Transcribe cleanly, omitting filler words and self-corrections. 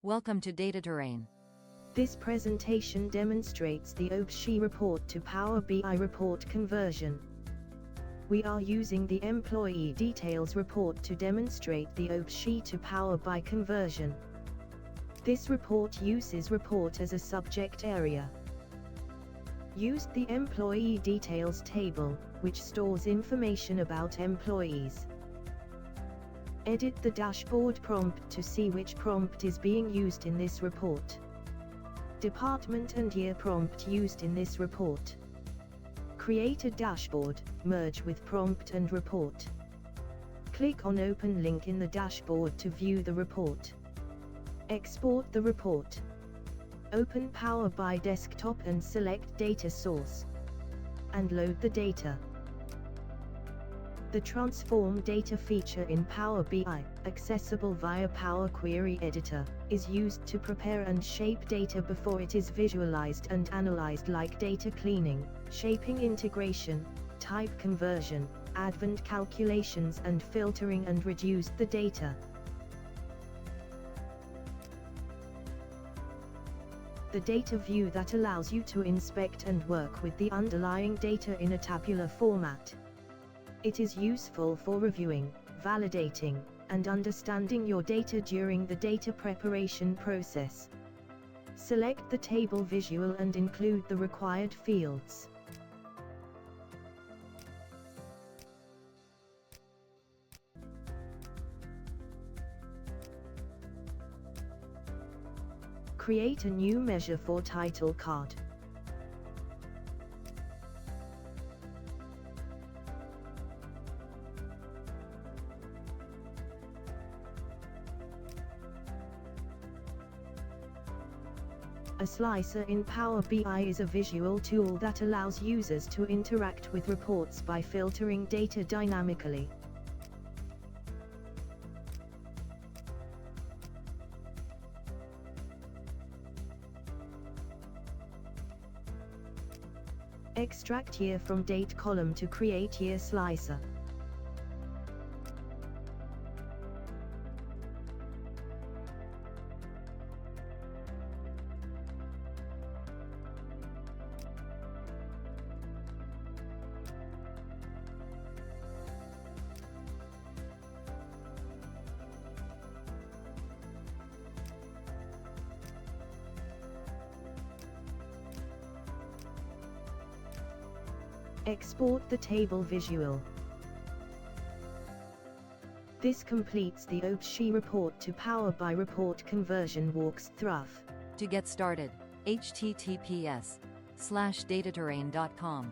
Welcome to DataTerrain. This presentation demonstrates the OBIEE report to Power BI report conversion. We are using the Employee Details report to demonstrate the OBIEE to Power BI conversion. This report uses report as a subject area. Used the Employee Details table, which stores information about employees. Edit the dashboard prompt to see which prompt is being used in this report. Department and year prompt used in this report. Create a dashboard, merge with prompt and report. Click on Open link in the dashboard to view the report. Export the report. Open Power BI desktop and select Data Source. And load the data. The Transform Data feature in Power BI, accessible via Power Query Editor, is used to prepare and shape data before it is visualized and analyzed, like data cleaning, shaping integration, type conversion, advanced calculations and filtering, and reduce the data. The data view that allows you to inspect and work with the underlying data in a tabular format. It is useful for reviewing, validating, and understanding your data during the data preparation process. Select the table visual and include the required fields. Create a new measure for title card. A slicer in Power BI is a visual tool that allows users to interact with reports by filtering data dynamically. Extract year from date column to create year slicer. Export the table visual. This completes the OBIEE report to Power BI report conversion walkthrough. To get started, https:/dataterrain.com